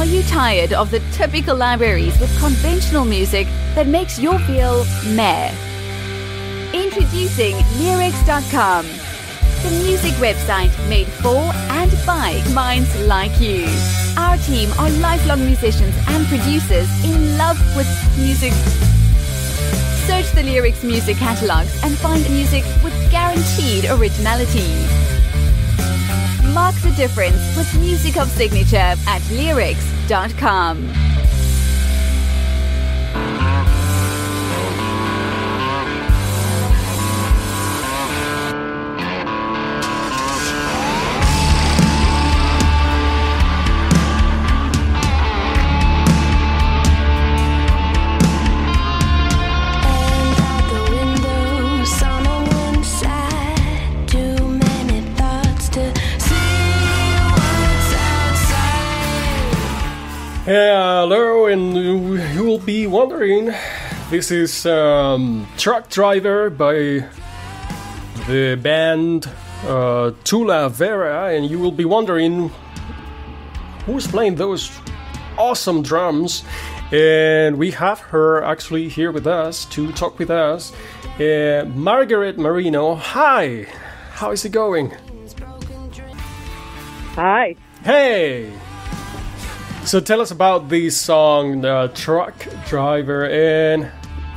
Are you tired of the typical libraries with conventional music that makes you feel meh? Introducing Leerecs.com, the music website made for and by minds like you. Our team are lifelong musicians and producers in love with music. Search the Leerecs music catalogs and find music with guaranteed originality. Mark the difference with music of signature at Leerecs.com. Hello, and you will be wondering, this is Truck Driver by the band Tula Vera, and you will be wondering who's playing those awesome drums. And we have her actually here with us to talk with us. Margaret Marino, hi! How is it going? Hi. Hey! So tell us about this song, Truck Driver, and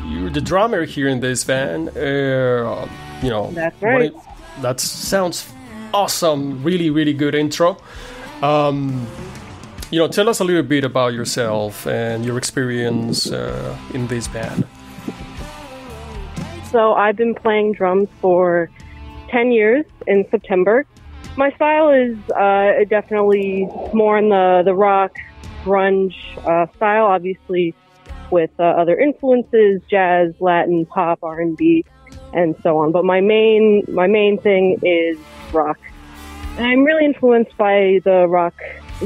you're the drummer here in this band. You know, that's right. That sounds awesome. Really, really good intro. You know, tell us a little bit about yourself and your experience in this band. So I've been playing drums for 10 years in September. My style is definitely more in the rock, grunge style, obviously with other influences, jazz, Latin, pop, R&B, and so on. But my main thing is rock. And I'm really influenced by the rock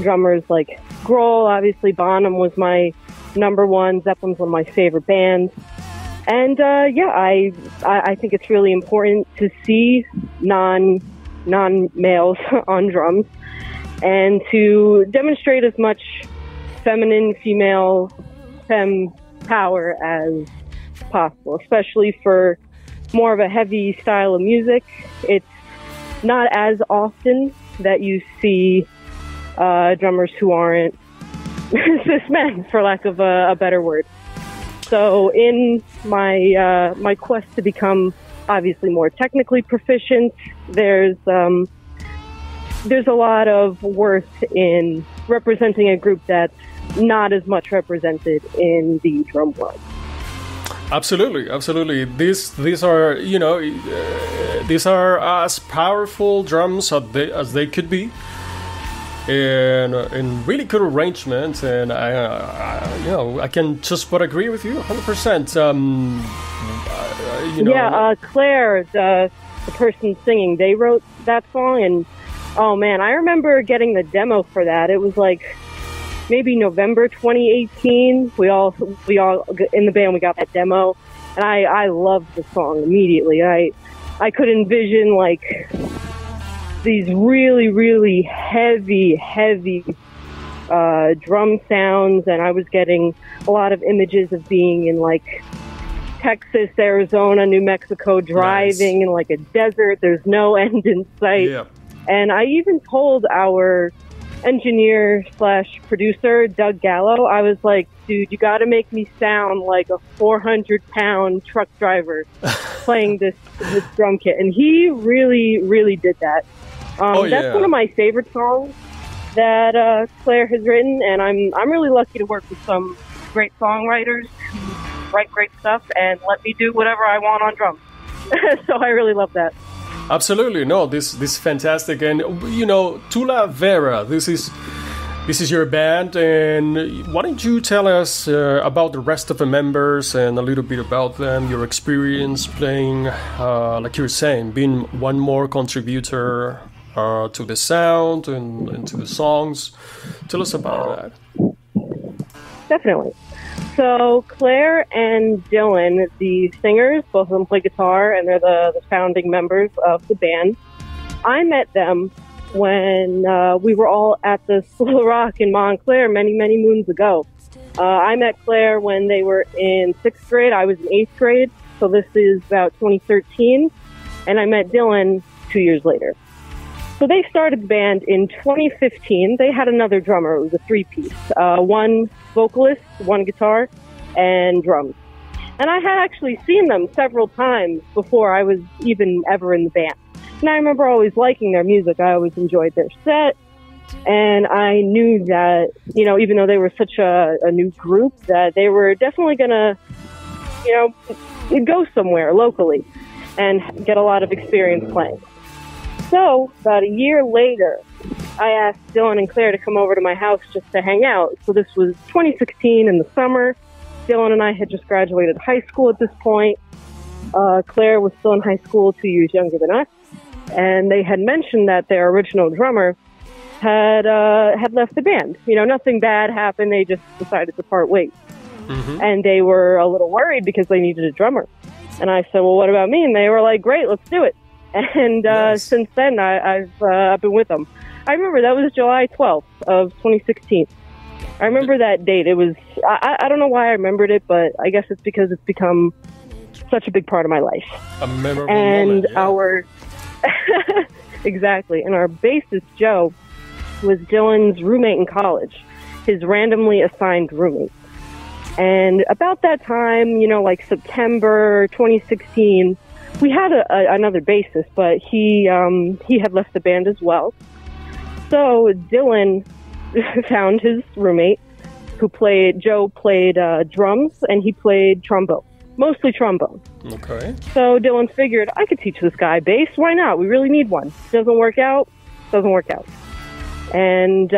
drummers like Grohl. Obviously, Bonham was my number one. Zeppelin's one of my favorite bands. And I think it's really important to see non-males on drums and to demonstrate as much feminine, female, femme power as possible, especially for more of a heavy style of music. It's not as often that you see drummers who aren't cis men, for lack of a better word. So in my quest to become obviously more technically proficient, there's a lot of worth in representing a group that's not as much represented in the drum world. Absolutely. These are, you know, these are as powerful drums as they could be, and really good arrangements. And I can just but agree with you 100%. Claire, the person singing, they wrote that song, and oh man, I remember getting the demo for that. It was like maybe November 2018. We all in the band, we got that demo, and I loved the song immediately. I could envision like these really, really heavy drum sounds, and I was getting a lot of images of being in like Texas, Arizona, New Mexico, driving in like a desert. There's no end in sight. Yeah. And I even told our engineer/producer, Doug Gallo, I was like, dude, you got to make me sound like a 400-pound truck driver playing this drum kit. And he really, really did that. That's one of my favorite songs that Claire has written, and I'm really lucky to work with some great songwriters who write great stuff and let me do whatever I want on drums. So I really love that. Absolutely, no, this is fantastic. And you know, Tula Vera, this is your band, and why don't you tell us about the rest of the members and a little bit about them, your experience playing, like you were saying, being one more contributor to the sound and to the songs. Tell us about that. Definitely. So Claire and Dylan, the singers, both of them play guitar, and they're the founding members of the band. I met them when we were all at the School of Rock in Montclair many, many moons ago. I met Claire when they were in 6th grade. I was in 8th grade, so this is about 2013. And I met Dylan 2 years later. So they started the band in 2015. They had another drummer. It was a 3-piece. One vocalist, one guitar, and drums. And I had actually seen them several times before I was even ever in the band. And I remember always liking their music. I always enjoyed their set. And I knew that, you know, even though they were such a new group, that they were definitely going to, you know, go somewhere locally and get a lot of experience playing. So about a year later, I asked Dylan and Claire to come over to my house just to hang out. So this was 2016 in the summer. Dylan and I had just graduated high school at this point. Claire was still in high school, 2 years younger than us. And they had mentioned that their original drummer had left the band. You know, nothing bad happened. They just decided to part ways. Mm-hmm. And they were a little worried because they needed a drummer. And I said, well, what about me? And they were like, great, let's do it. And nice. Since then, I've been with them. I remember that was July 12th of 2016. I remember that date. It was, I don't know why I remembered it, but I guess it's because it's become such a big part of my life. A memorable moment, yeah. Our... Exactly. And our bassist, Joe, was Dylan's roommate in college, his randomly assigned roommate. And about that time, you know, like September 2016, we had another bassist, but he had left the band as well. So Dylan found his roommate, Joe played drums, and he played trombone. Mostly trombone. Okay. So Dylan figured, I could teach this guy bass. Why not? We really need one. Doesn't work out. And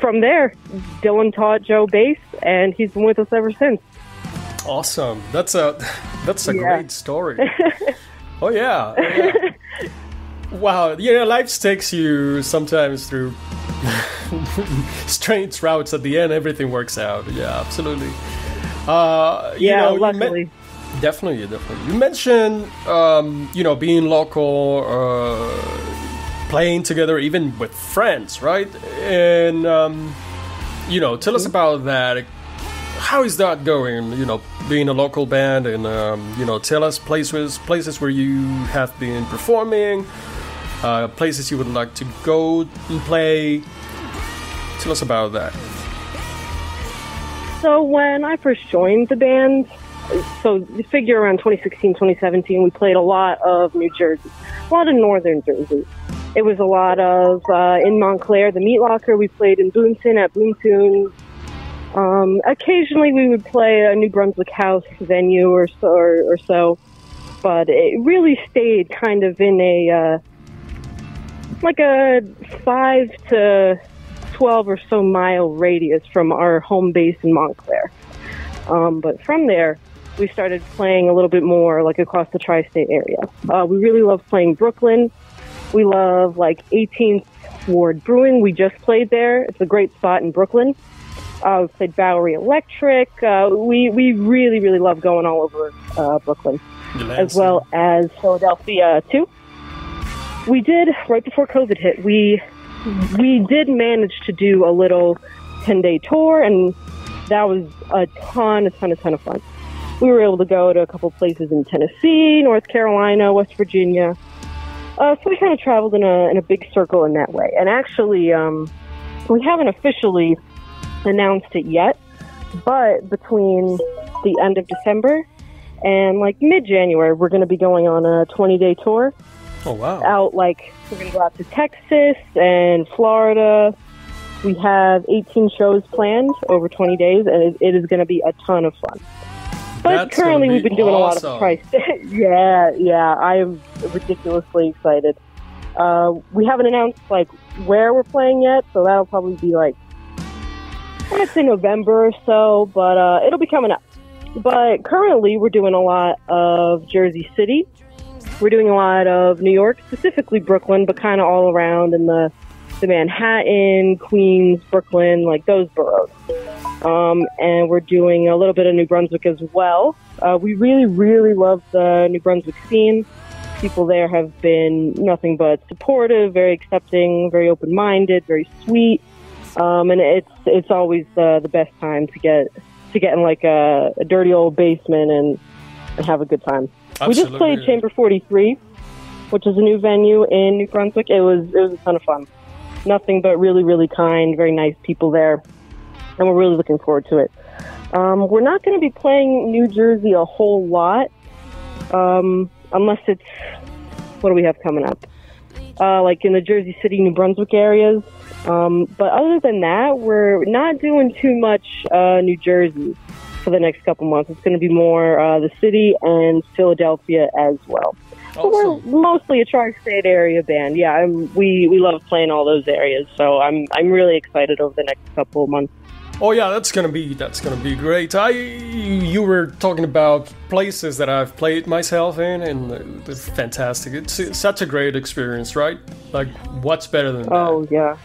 from there, Dylan taught Joe bass, and he's been with us ever since. Awesome. That's a great story. Oh, yeah. Wow. You know, life takes you sometimes through strange routes. At the end, everything works out. Yeah, absolutely. Luckily. Definitely. You mentioned, being local, playing together, even with friends, right? And, tell us about that. How is that going? You know, being a local band, and, tell us places where you have been performing, places you would like to go and play. Tell us about that. So when I first joined the band, so you figure around 2016, 2017, we played a lot of New Jersey, a lot of northern Jersey. It was a lot of, in Montclair, the Meat Locker. We played in Boomton at Boomtoon. Occasionally we would play a New Brunswick House venue or so, but it really stayed kind of in a 5 to 12 or so mile radius from our home base in Montclair. But from there, we started playing a little bit more like across the tri-state area. We really love playing Brooklyn. We love like 18th Ward Brewing. We just played there. It's a great spot in Brooklyn. We played Bowery Electric. We really, really love going all over Brooklyn, as well as Philadelphia too. We did, right before COVID hit, we did manage to do a little 10-day tour, and that was a ton of fun. We were able to go to a couple places in Tennessee, North Carolina, West Virginia. So we kind of traveled in a big circle in that way. And actually, we haven't officially announced it yet, but between the end of December and like mid-January, we're going to be going on a 20-day tour. Oh, wow. We're going to go out to Texas and Florida. We have 18 shows planned over 20 days, and it is going to be a ton of fun. But currently we've been doing a lot of price. Yeah, I am ridiculously excited. We haven't announced like where we're playing yet, so that'll probably be like, I'd say November or so, but it'll be coming up. But currently we're doing a lot of Jersey City. We're doing a lot of New York, specifically Brooklyn, but kind of all around in the Manhattan, Queens, Brooklyn, like those boroughs. And we're doing a little bit of New Brunswick as well. We really, really love the New Brunswick scene. People there have been nothing but supportive, very accepting, very open-minded, very sweet. And it's always the best time to get in like a dirty old basement and have a good time. Absolutely. We just played Chamber 43, which is a new venue in New Brunswick. It was a ton of fun. Nothing but really, really kind, very nice people there, and we're really looking forward to it. We're not going to be playing New Jersey a whole lot, unless it's, what do we have coming up? Like in the Jersey City, New Brunswick areas. But other than that, we're not doing too much New Jersey for the next couple months. It's going to be more the city and Philadelphia as well. So we're mostly a tri-state area band. Yeah, we love playing all those areas. So I'm really excited over the next couple of months. Oh yeah, that's gonna be great. You were talking about places that I've played myself in, and it's fantastic. It's such a great experience, right? Like, what's better than that? Oh yeah.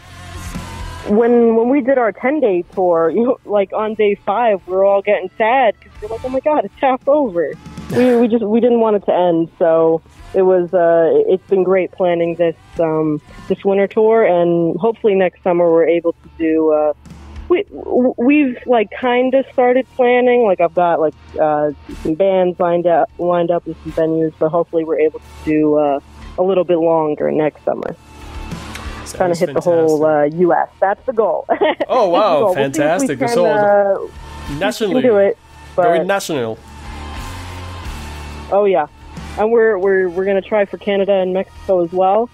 When we did our 10-day tour, like on day 5, we were all getting sad because we're like, oh my god, it's half over. We didn't want it to end, so it was. It's been great planning this winter tour, and hopefully next summer we're able to do. We've like kind of started planning. Like I've got like some bands lined up with some venues, but hopefully we're able to do a little bit longer next summer. Trying to hit the whole U.S. That's the goal. Oh wow, we'll fantastic! Can, so nationally, we can do it, going national. Oh yeah, and we're gonna try for Canada and Mexico as well.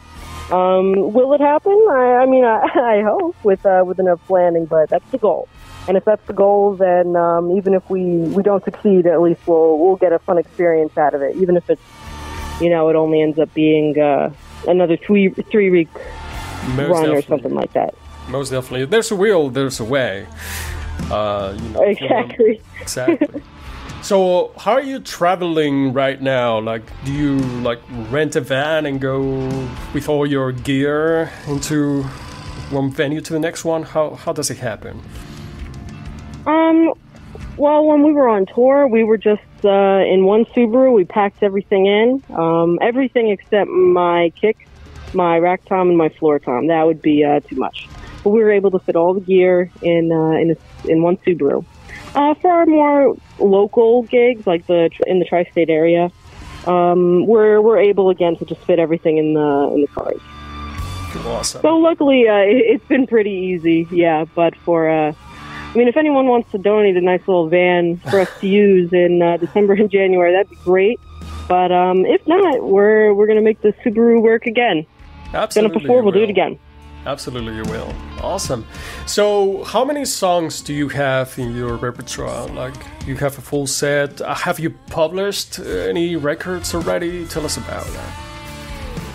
Will it happen? I mean, I hope with enough planning, but that's the goal. And if that's the goal, then even if we don't succeed, at least we'll get a fun experience out of it. Even if it's, it only ends up being another 3-week run or something like that. Most definitely. There's a will, there's a way. Exactly. Exactly. So, how are you traveling right now? Like, do you rent a van and go with all your gear into one venue to the next one? How does it happen? Well, when we were on tour, we were just in one Subaru. We packed everything in, everything except my kick, my rack tom, and my floor tom. That would be too much. But we were able to fit all the gear in one Subaru. For our more local gigs, like in the tri-state area, we're able again to just fit everything in the cars. Awesome. So luckily, it's been pretty easy. Yeah, but if anyone wants to donate a nice little van for us to use in December and January, that'd be great. But if not, we're gonna make the Subaru work again. Absolutely, done it before, we'll do it again. Absolutely, you will. Awesome. So, how many songs do you have in your repertoire? Like, you have a full set. Have you published any records already? Tell us about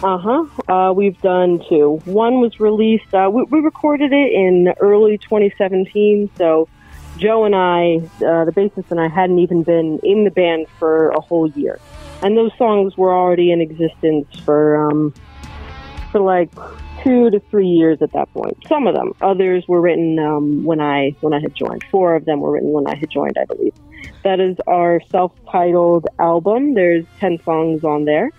that. We've done 2. One was released. We recorded it in early 2017. So, Joe and I, the bassist and I, hadn't even been in the band for a whole year, and those songs were already in existence for like 2 to 3 years at that point. Some of them. Others were written when I had joined. 4 of them were written when I had joined, I believe. That is our self-titled album. There's 10 songs on there.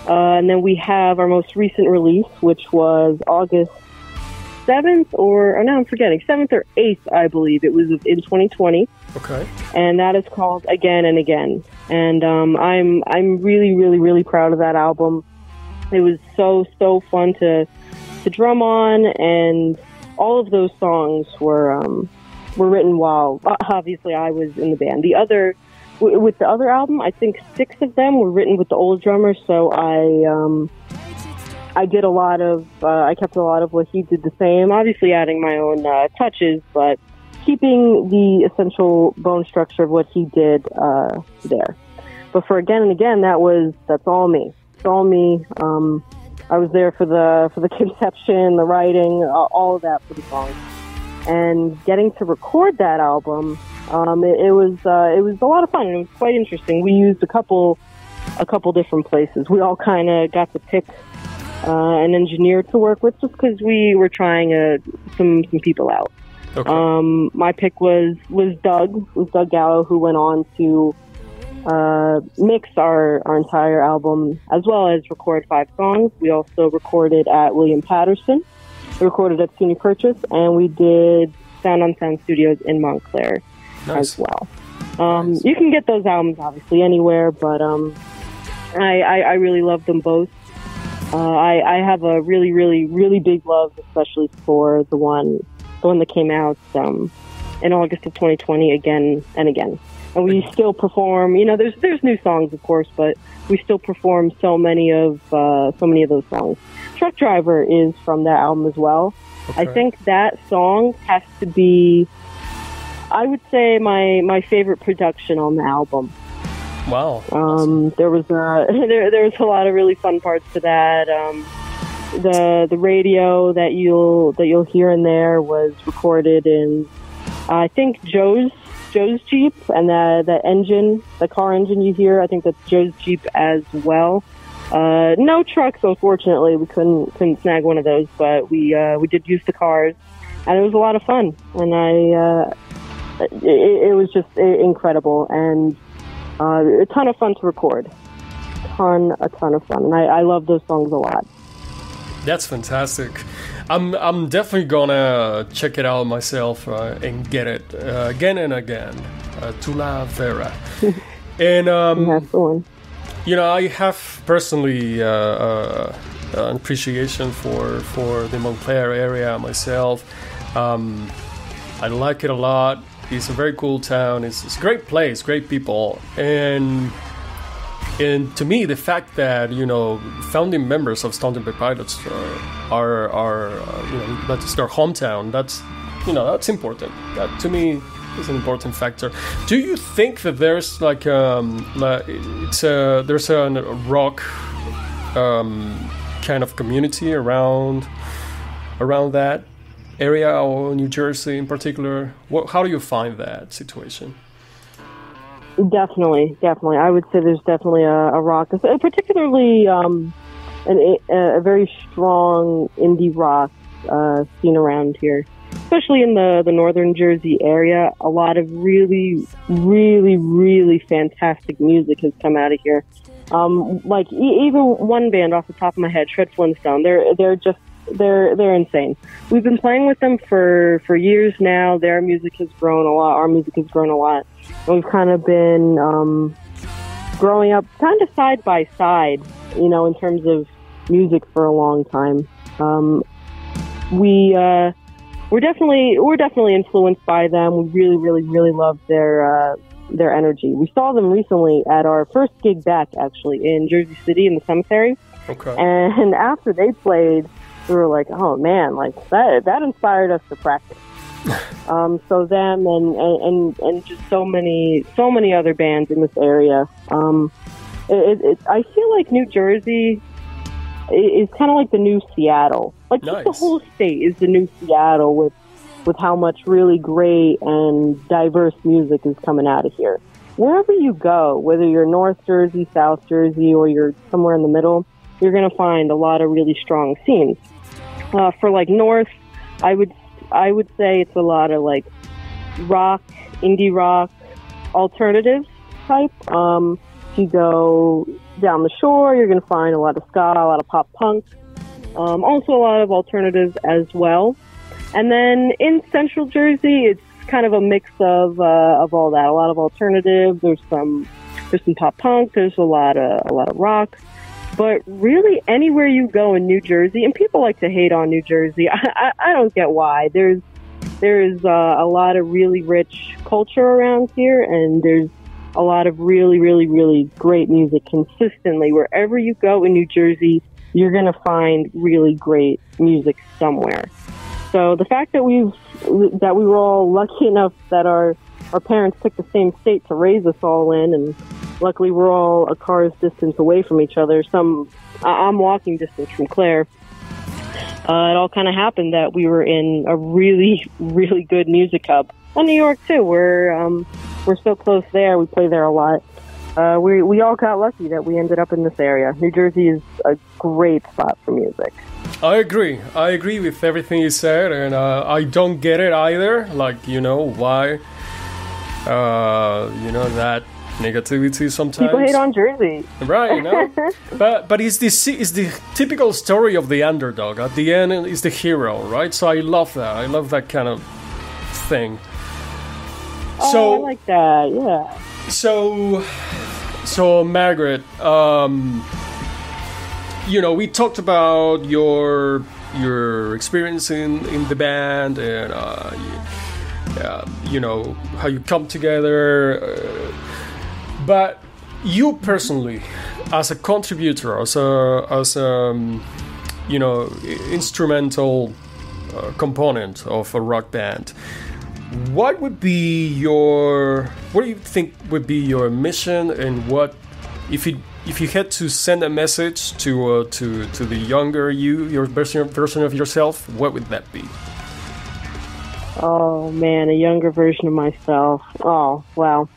And then we have our most recent release, which was August 7th, or now I'm forgetting, 7th or 8th, I believe. It was in 2020. Okay. And that is called Again and Again. And I'm really, really, really proud of that album. It was so fun to drum on, and all of those songs were written while obviously I was in the band. With the other album, I think 6 of them were written with the old drummer. So I did a lot of I kept a lot of what he did the same. Obviously, adding my own touches, but keeping the essential bone structure of what he did there. But for Again and Again, that's all me. It's all me. I was there for the conception, the writing, all of that for the song. And getting to record that album, it was a lot of fun. It was quite interesting. We used a couple different places. We all kind of got to pick an engineer to work with, just because we were trying some people out. Okay. My pick was Doug Gallo, who went on to mix our entire album, as well as record 5 songs. We also recorded at William Patterson. We recorded at SUNY Purchase, and we did Sound on Sound Studios in Montclair as well. Nice. You can get those albums obviously anywhere, but I really love them both. I have a really, really, really big love, especially for the one that came out in August of 2020, Again and Again. And we still perform. You know, there's new songs, of course, but we still perform so many of those songs. Truck Driver is from that album as well. Okay. I think that song has to be, I would say, my favorite production on the album. Wow. There was a lot of really fun parts to that. The radio that you'll hear in there was recorded in, I think, Joe's Jeep, and the engine, the car engine you hear, I think that's Joe's Jeep as well. No trucks, unfortunately. We couldn't snag one of those, but we did use the cars, and it was a lot of fun. And it was just incredible, and a ton of fun to record. A ton of fun, and I love those songs a lot. That's fantastic. I'm definitely gonna check it out myself and get it again and again. Tula Vera. And that's the one. You know, I have personally an appreciation for the Montclair area myself. I like it a lot. It's a very cool town. It's a great place, great people, and to me, the fact that, you know, founding members of Stone Temple Pilots are you know, that's their hometown. That's important. That to me is an important factor. Do you think that there's like there's a rock kind of community around that area, or New Jersey in particular? How do you find that situation? Definitely. I would say there's definitely a rock, particularly a very strong indie rock scene around here, especially in the northern Jersey area. A lot of really, really, really fantastic music has come out of here. Like even one band off the top of my head, Shred Flintstone. They're insane. We've been playing with them for years now. Their music has grown a lot. Our music has grown a lot. And we've kind of been growing up kind of side by side, you know, in terms of music for a long time. We're definitely influenced by them. We really, really, really love their energy. We saw them recently at our first gig back, actually, in Jersey City in the cemetery. Okay. And after they played, we were like, oh man, like that inspired us to practice. So them and just so many other bands in this area. I feel like New Jersey is kind of like the new Seattle. Like nice. The whole state is the new Seattle with how much really great and diverse music is coming out of here. Wherever you go, whether you're North Jersey, South Jersey, or you're somewhere in the middle, you're going to find a lot of really strong scenes. For like North, I would say it's a lot of like rock, indie rock, alternatives type. If you go down the shore, you're going to find a lot of ska, a lot of pop punk, also a lot of alternatives as well. And then in Central Jersey, it's kind of a mix of all that. A lot of alternative. There's some pop punk. There's a lot of rock. But really, anywhere you go in New Jersey, and people like to hate on New Jersey, I don't get why. There's a lot of really rich culture around here, and there's a lot of really, really, really great music consistently. Wherever you go in New Jersey, you're going to find really great music somewhere. So the fact that we were all lucky enough that our parents picked the same state to raise us all in, and luckily we're all a car's distance away from each other. I'm walking distance from Claire. It all kind of happened that we were in a really, really good music hub. And New York too. We're so close there. We play there a lot. We all got lucky that we ended up in this area. New Jersey is a great spot for music. I agree with everything you said, and I don't get it either. Like, you know, why, that negativity sometimes. People hate on Jersey. Right, you know? but it's the typical story of the underdog. At the end, is the hero, right? So I love that. I love that kind of thing. I like that, yeah. So Margaret, you know, we talked about your experience in the band and you know how you come together, but you personally, as a contributor, as a you know, instrumental component of a rock band, what do you think would be your mission, and what if you had to send a message to the younger you, your version of yourself, what would that be? Oh man, a younger version of myself. Oh wow.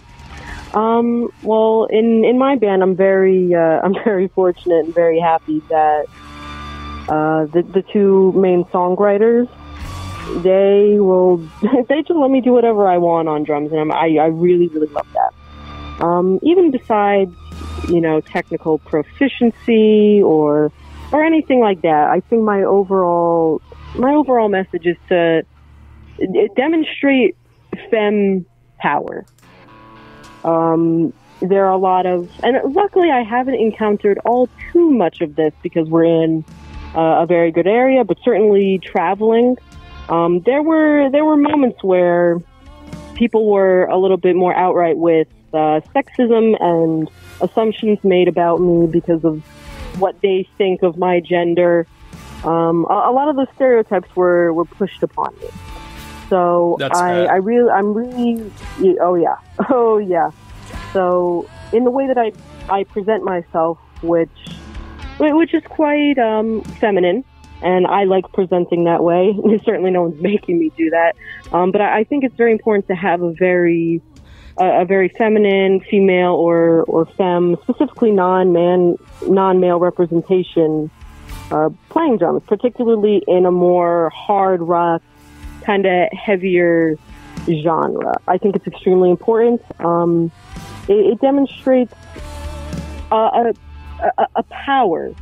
Well, in my band, I'm very fortunate and very happy that the two main songwriters, they just let me do whatever I want on drums, and I really love that. Even besides, you know, technical proficiency or anything like that, I think my overall message is to demonstrate femme power. There are a lot of, and luckily I haven't encountered all too much of this because we're in a very good area, but certainly traveling, there were moments where people were a little bit more outright with sexism and assumptions made about me because of what they think of my gender. A lot of those stereotypes were pushed upon me. So I'm really, oh yeah. So in the way that I present myself, which is quite feminine, and I like presenting that way. Certainly, no one's making me do that. But I think it's very important to have a very feminine, female or femme, specifically non-male representation playing drums, particularly in a more hard rock, kind of heavier genre. I think it's extremely important. It demonstrates a power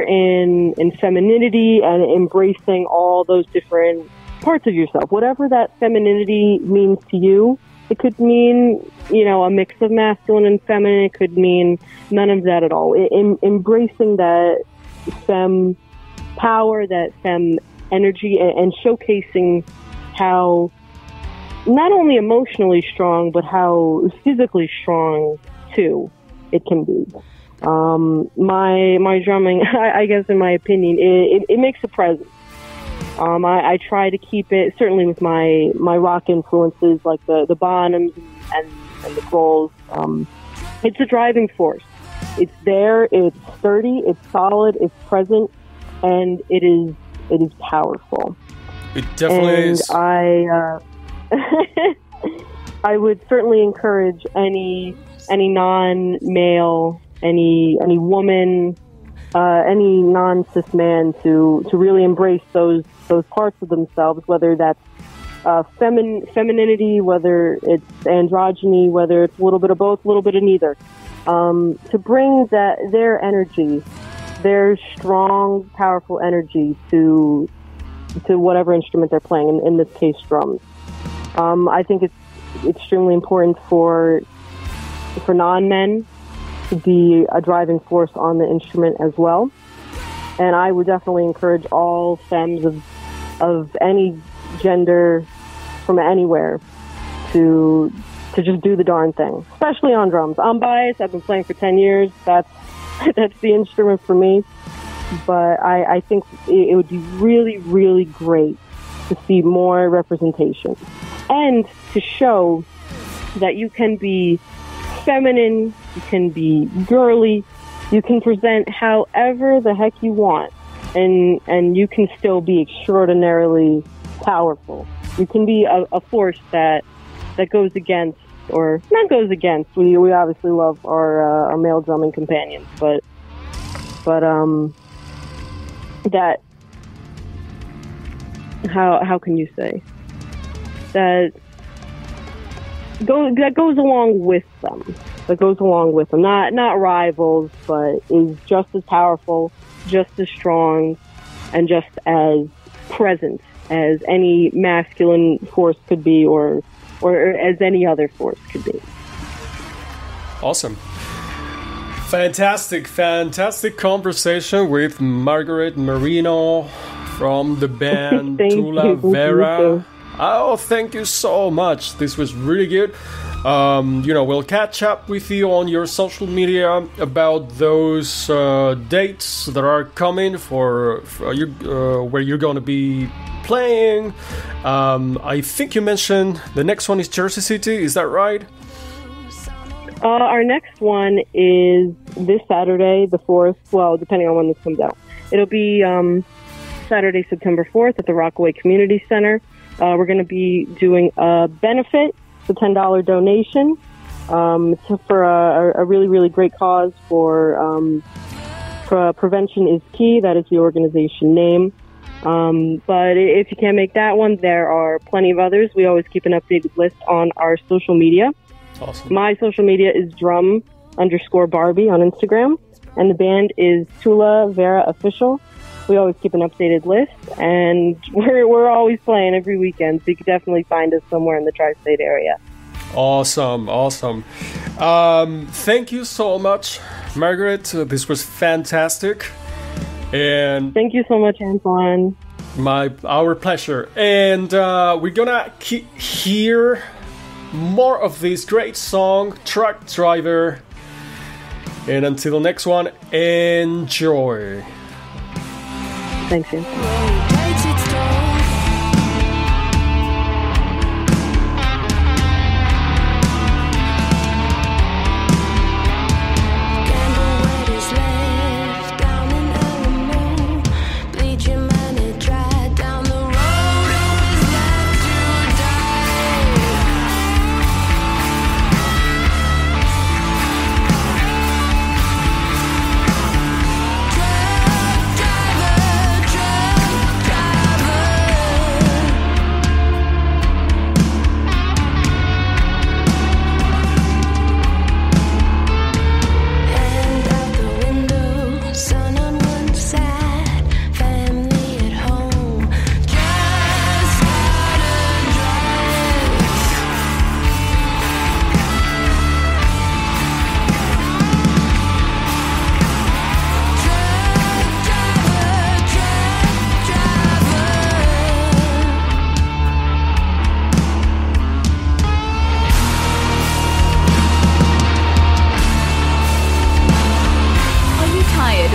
in femininity and embracing all those different parts of yourself. Whatever that femininity means to you, it could mean, you know, a mix of masculine and feminine. It could mean none of that at all. Embracing that femme power, that femme energy, and showcasing how not only emotionally strong, but how physically strong too it can be. My drumming, I guess in my opinion, it makes a presence. I try to keep it, certainly with my rock influences like the Bonhams and the Grolls. It's a driving force. It's there, it's sturdy, it's solid, it's present, and it is powerful. It definitely is. I would certainly encourage any non-male, any woman, any non-cis man to really embrace those parts of themselves, whether that's femininity, whether it's androgyny, whether it's a little bit of both, a little bit of neither, to bring their energy, their strong, powerful energy to whatever instrument they're playing, in this case drums. I think it's extremely important for non-men to be a driving force on the instrument as well. And I would definitely encourage all femmes of any gender from anywhere to just do the darn thing, especially on drums. I'm biased. I've been playing for 10 years. That's the instrument for me. But I think it would be really, really great to see more representation and to show that you can be feminine, you can be girly, you can present however the heck you want, and you can still be extraordinarily powerful. You can be a force that goes against, or not goes against. We obviously love our male drumming companions, but that, how can you say that that goes along with them. Not rivals, but is just as powerful, just as strong, and just as present as any masculine force could be, or as any other force could be. Awesome. Fantastic conversation with Margaret Marino from the band Tula Vera. Oh, thank you so much. This was really good. We'll catch up with you on your social media about those dates that are coming for you, where you're going to be playing. I think you mentioned the next one is Jersey City. Is that right? Our next one is this Saturday, the 4th. Well, depending on when this comes out. It'll be Saturday, September 4th at the Rockaway Community Center. We're going to be doing a benefit, the $10 donation, for a really, really great cause for Prevention is Key. That is the organization name. But if you can't make that one, there are plenty of others. We always keep an updated list on our social media. Awesome. My social media is drum_Barbie on Instagram, and the band is Tula Vera Official. We always keep an updated list, and we're always playing every weekend, so you can definitely find us somewhere in the tri-state area. Awesome. Thank you so much, Margaret. This was fantastic. And thank you so much, Antoine. Our pleasure. And we're gonna hear more of this great song, Truck Driver. And until the next one, enjoy. Thanks, Antoine.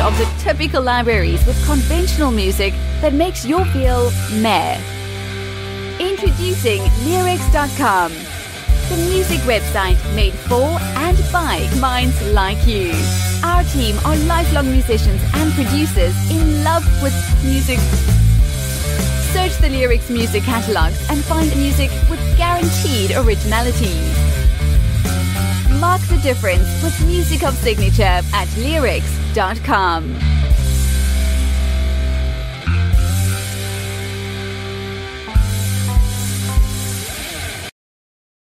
of the typical libraries with conventional music that makes you feel meh. Introducing Leerecs.com, the music website made for and by minds like you. Our team are lifelong musicians and producers in love with music. Search the Leerecs music catalogs and find music with guaranteed originality. Mark the difference with music of signature at Leerecs.com.